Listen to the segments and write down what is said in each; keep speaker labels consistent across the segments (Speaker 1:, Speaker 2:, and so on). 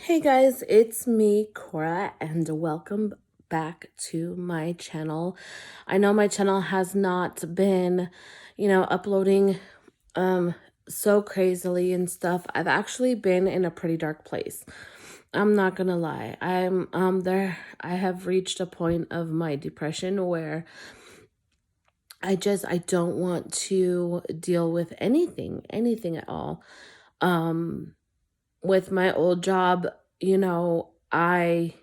Speaker 1: Hey guys, it's me, Cora, and welcome back to my channel. I know my channel has not been, uploading um so crazily and stuff. I've actually been in a pretty dark place. I'm not gonna lie. I have reached a point of my depression where I don't want to deal with anything at all. Um with my old job, I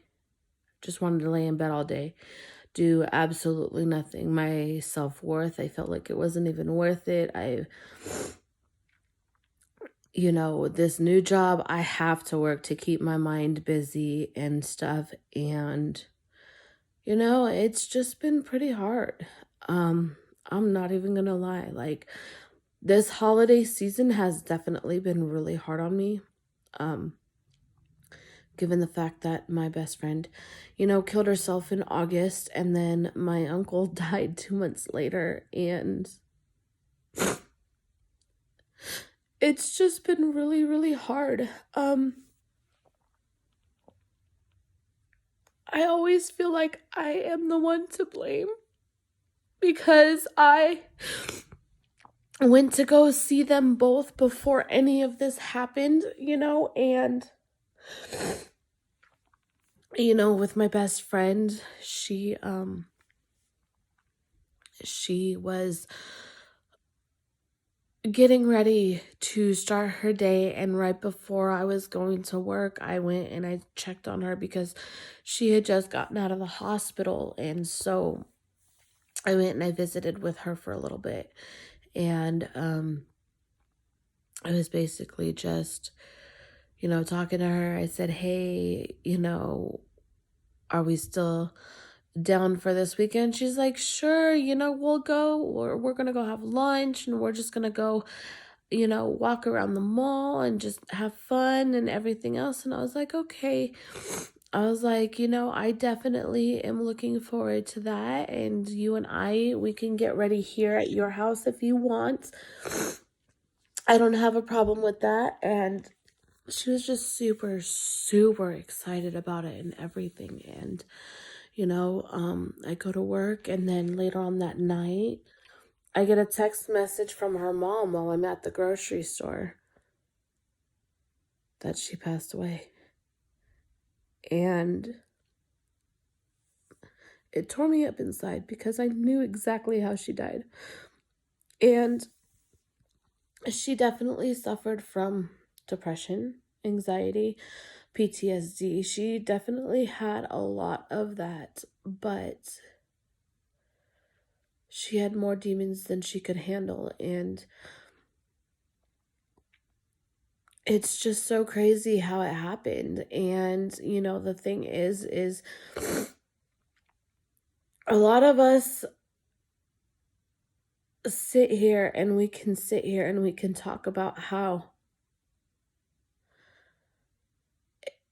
Speaker 1: just wanted to lay in bed all day, do absolutely nothing. My self-worth, I felt like it wasn't even worth it. This new job, I have to work to keep my mind busy and stuff. And, it's just been pretty hard. I'm not even gonna lie. Like, this holiday season has definitely been really hard on me. Um, Given the fact that my best friend, killed herself in August, and then my uncle died 2 months later. And it's just been really, really hard. I always feel like I am the one to blame because I went to go see them both before any of this happened, and with my best friend, she was getting ready to start her day, and right before I was going to work, I went and I checked on her because she had just gotten out of the hospital. And so I went and I visited with her for a little bit. And I was basically just, talking to her. I said, hey, are we still down for this weekend? She's like, sure, we'll go, or we're gonna go have lunch, and we're just gonna go, walk around the mall and just have fun and everything else. And I was like, okay. I was like, I definitely am looking forward to that. And you and we can get ready here at your house if you want. I don't have a problem with that. And she was just super, super excited about it and everything. And, I go to work, and then later on that night, I get a text message from her mom while I'm at the grocery store that she passed away. And it tore me up inside because I knew exactly how she died. And she definitely suffered from depression, anxiety, PTSD. She definitely had a lot of that, but she had more demons than she could handle. And it's just so crazy how it happened. And, the thing is a lot of us sit here and we can sit here and we can talk about how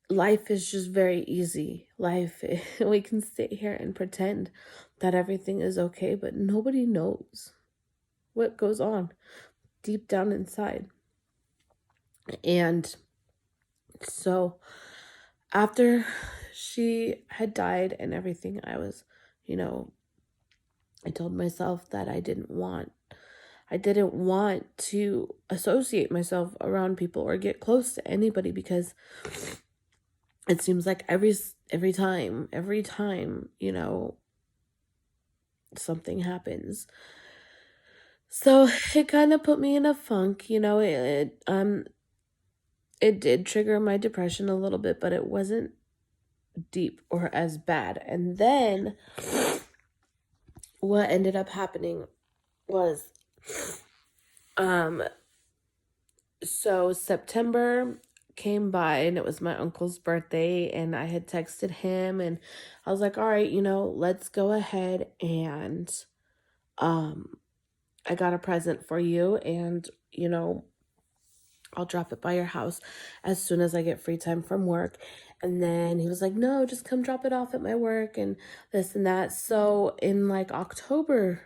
Speaker 1: life is just very easy. We can sit here and pretend that everything is okay, but nobody knows what goes on deep down inside. And so after she had died and everything, I told myself that I didn't want to associate myself around people or get close to anybody because it seems like every time, something happens. So it kind of put me in a funk, it did trigger my depression a little bit, but it wasn't deep or as bad. And then what ended up happening was um so September came by, and it was my uncle's birthday, and I had texted him, and I was like, all right, let's go ahead and um I got a present for you, and I'll drop it by your house as soon as I get free time from work. And then he was like, no, just come drop it off at my work and this and that. So in like October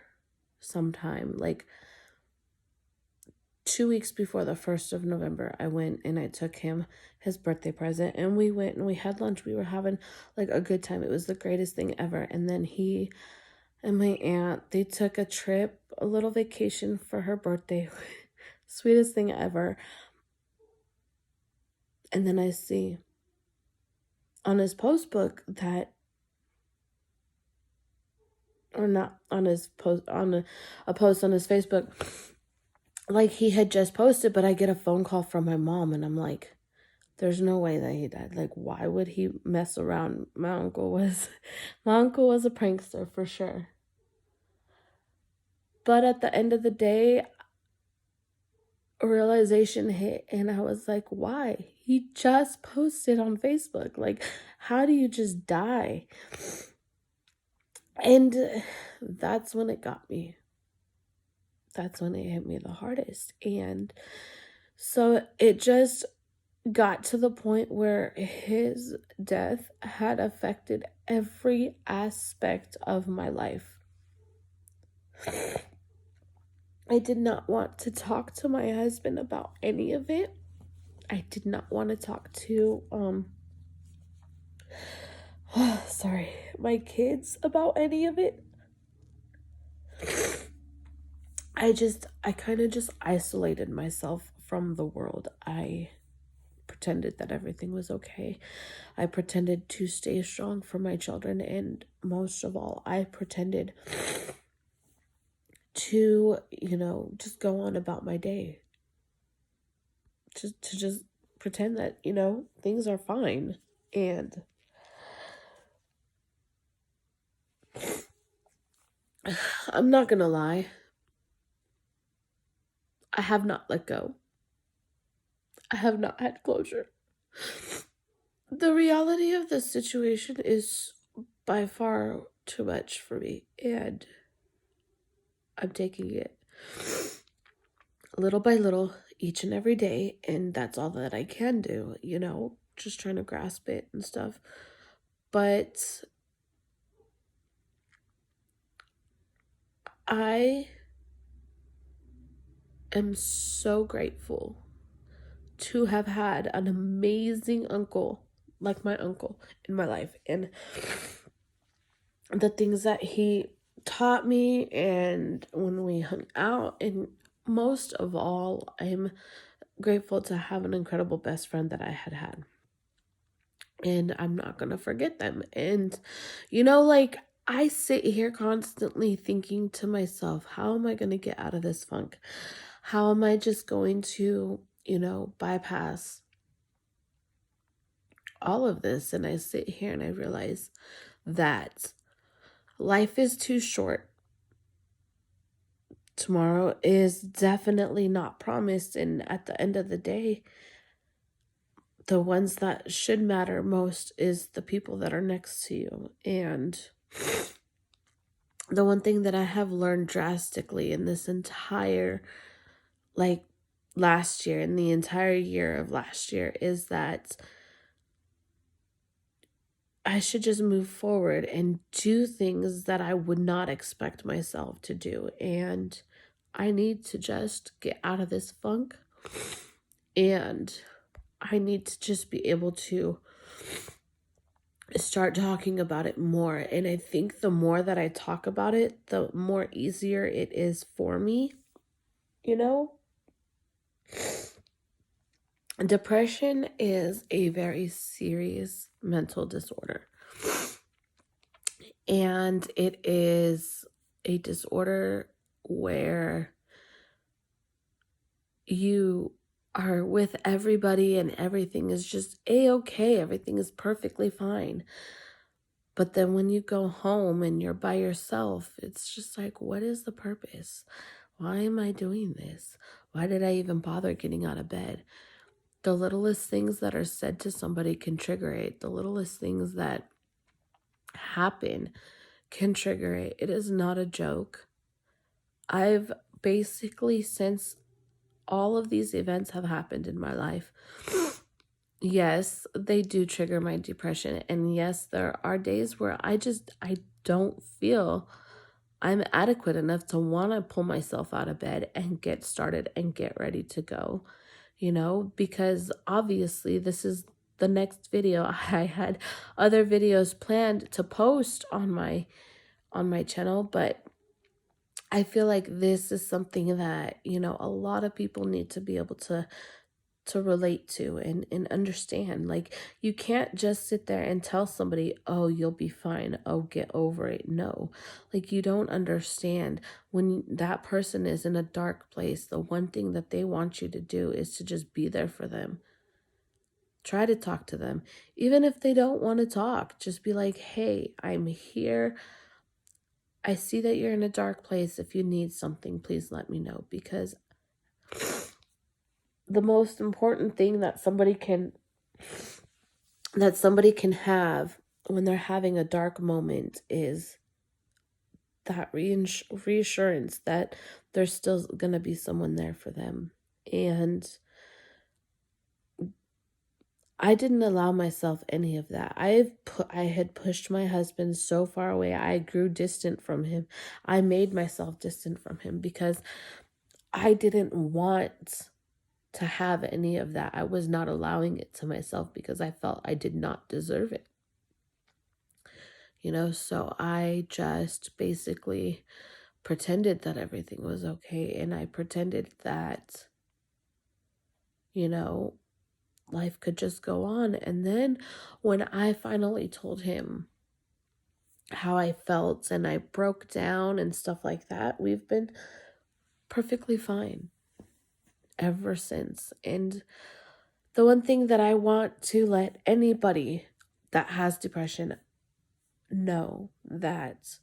Speaker 1: sometime, like 2 weeks before the 1st of November, I went and I took him his birthday present, and we went and we had lunch. We were having like a good time. It was the greatest thing ever. And then he and my aunt, they took a trip, a little vacation for her birthday. Sweetest thing ever. And then I see on his post book that, or not on his post, on a post on his Facebook, like he had just posted, but I get a phone call from my mom and I'm like, there's no way that he died. Like, why would he mess around? My uncle was a prankster for sure. But at the end of the day, a realization hit and I was like, why? He just posted on Facebook. Like, how do you just die? And that's when it got me. That's when it hit me the hardest. And so it just got to the point where his death had affected every aspect of my life. I did not want to talk to my husband about any of it. I did not want to talk to my kids about any of it. I kind of just isolated myself from the world. I pretended that everything was okay. I pretended to stay strong for my children, and most of all, I pretended to, just go on about my day. Just pretend that, things are fine. And I'm not gonna lie, I have not let go. I have not had closure. The reality of the situation is by far too much for me, and I'm taking it little by little each and every day, and that's all that I can do, just trying to grasp it and stuff. But I am so grateful to have had an amazing uncle like my uncle in my life, and the things that he taught me and when we hung out. And most of all, I'm grateful to have an incredible best friend that I had. And I'm not going to forget them. And, I sit here constantly thinking to myself, how am I going to get out of this funk? How am I just going to, bypass all of this? And I sit here and I realize that life is too short. Tomorrow is definitely not promised. And at the end of the day, the ones that should matter most is the people that are next to you. And the one thing that I have learned drastically in this entire, last year, in the entire year of last year, is that I should just move forward and do things that I would not expect myself to do. And I need to just get out of this funk, and I need to just be able to start talking about it more. And I think the more that I talk about it, the more easier it is for me, Depression is a very serious mental disorder. And it is a disorder where you are with everybody and everything is just a-okay. Everything is perfectly fine. But then when you go home and you're by yourself, it's just like, what is the purpose? Why am I doing this? Why did I even bother getting out of bed? The littlest things that are said to somebody can trigger it. The littlest things that happen can trigger it. It is not a joke. I've basically, since all of these events have happened in my life, yes, they do trigger my depression. And yes, there are days where I don't feel I'm adequate enough to want to pull myself out of bed and get started and get ready to go, because obviously this is the next video. I had other videos planned to post on my channel, but I feel like this is something that, a lot of people need to be able to relate to and understand. Like, you can't just sit there and tell somebody, oh, you'll be fine, oh, get over it. No, like, you don't understand. When that person is in a dark place, the one thing that they want you to do is to just be there for them. Try to talk to them. Even if they don't want to talk, just be like, hey, I'm here. I see that you're in a dark place. If you need something, please let me know, because the most important thing that somebody can have when they're having a dark moment is that reassurance that there's still going to be someone there for them. And I didn't allow myself any of that. I had pushed my husband so far away. I grew distant from him. I made myself distant from him because I didn't want to have any of that. I was not allowing it to myself because I felt I did not deserve it. So I just basically pretended that everything was okay. And I pretended that, life could just go on. And then when I finally told him how I felt and I broke down and stuff like that, we've been perfectly fine ever since. And the one thing that I want to let anybody that has depression know, that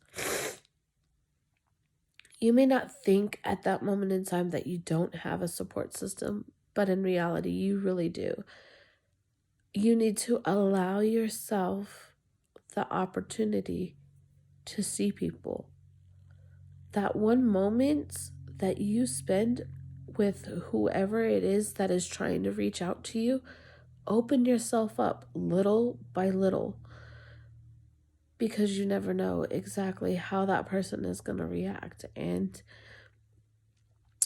Speaker 1: you may not think at that moment in time that you don't have a support system, but in reality, you really do. You need to allow yourself the opportunity to see people. That one moment that you spend with whoever it is that is trying to reach out to you, open yourself up little by little, because you never know exactly how that person is going to react. And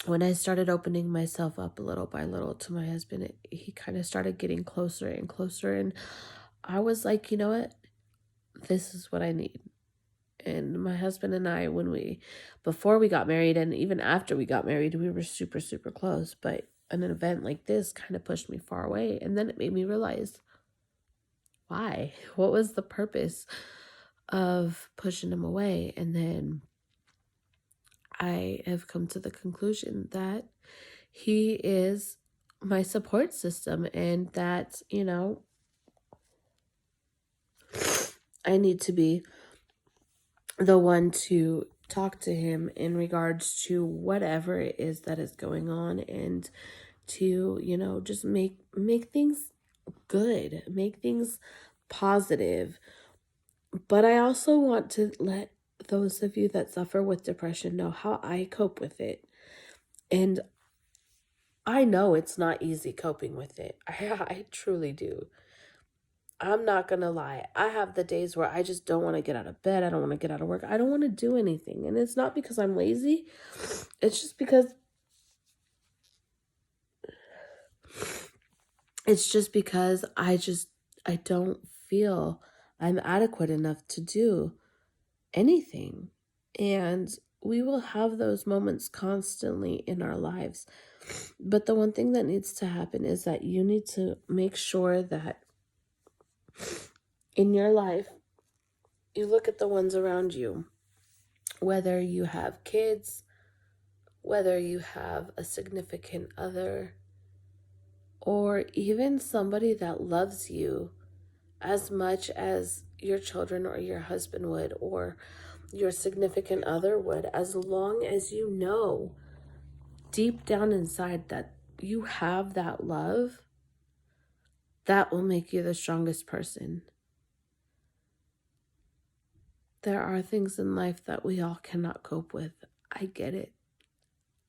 Speaker 1: when I started opening myself up little by little to my husband, he kind of started getting closer and closer. And I was like, you know what? This is what I need. And my husband and I, before we got married and even after we got married, we were super, super close. But an event like this kind of pushed me far away. And then it made me realize, why? What was the purpose of pushing him away? And then I have come to the conclusion that he is my support system, and that, I need to be the one to talk to him in regards to whatever it is that is going on, and to, just make things good, make things positive. But I also want to let those of you that suffer with depression know how I cope with it. And I know it's not easy coping with it. I truly do. I'm not going to lie. I have the days where I just don't want to get out of bed. I don't want to get out of work. I don't want to do anything. And it's not because I'm lazy. It's just because I don't feel I'm adequate enough to do anything. And we will have those moments constantly in our lives. But the one thing that needs to happen is that you need to make sure that in your life, you look at the ones around you, whether you have kids, whether you have a significant other, or even somebody that loves you as much as your children or your husband would, or your significant other would, as long as you know deep down inside that you have that love, that will make you the strongest person. There are things in life that we all cannot cope with. I get it.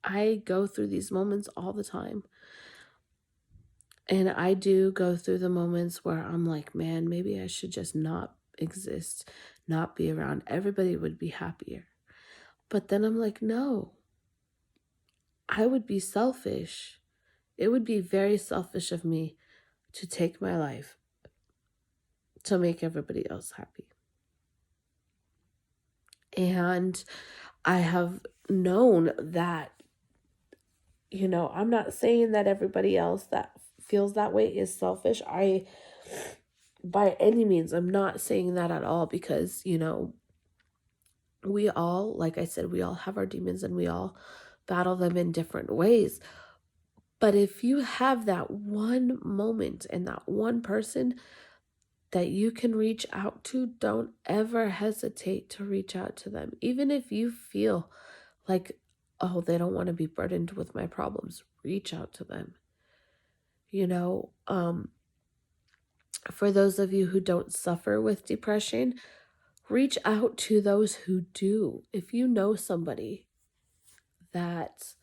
Speaker 1: I go through these moments all the time. And I do go through the moments where I'm like, man, maybe I should just not exist, not be around. Everybody would be happier. But then I'm like, no, I would be selfish. It would be very selfish of me to take my life to make everybody else happy. And I have known that, I'm not saying that everybody else that feels that way is selfish. By any means, I'm not saying that at all, because, we all, like I said, we all have our demons and we all battle them in different ways. But if you have that one moment and that one person that you can reach out to, don't ever hesitate to reach out to them. Even if you feel like, oh, they don't want to be burdened with my problems, reach out to them. For those of you who don't suffer with depression, reach out to those who do. If you know somebody that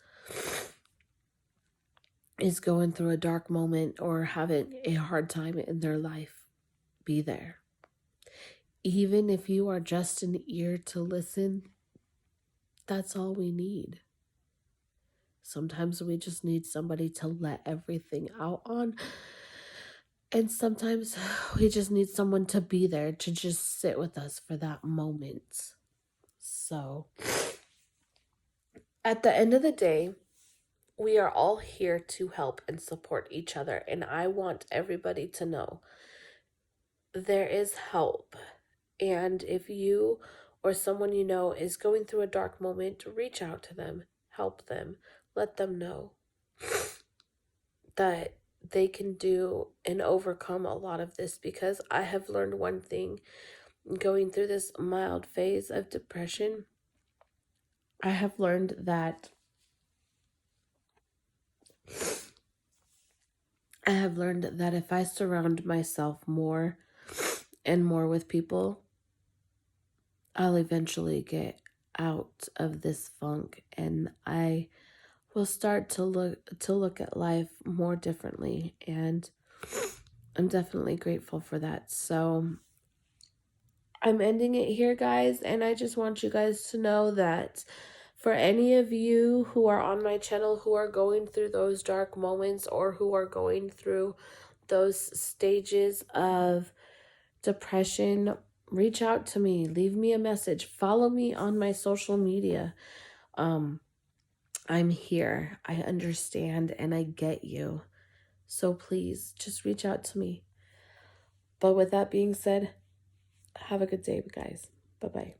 Speaker 1: is going through a dark moment or having a hard time in their life, be there. Even if you are just an ear to listen, that's all we need. Sometimes we just need somebody to let everything out on. And sometimes we just need someone to be there to just sit with us for that moment. So, at the end of the day, we are all here to help and support each other. And I want everybody to know there is help. And if you or someone you know is going through a dark moment, reach out to them, help them, let them know that they can do and overcome a lot of this, because I have learned one thing going through this mild phase of depression. I have learned that if I surround myself more and more with people, I'll eventually get out of this funk, and I will start to look at life more differently, and I'm definitely grateful for that. So I'm ending it here, guys, and I just want you guys to know that for any of you who are on my channel who are going through those dark moments, or who are going through those stages of depression, reach out to me, leave me a message, follow me on my social media. I'm here. I understand and I get you. So please just reach out to me. But with that being said, have a good day, guys. Bye-bye.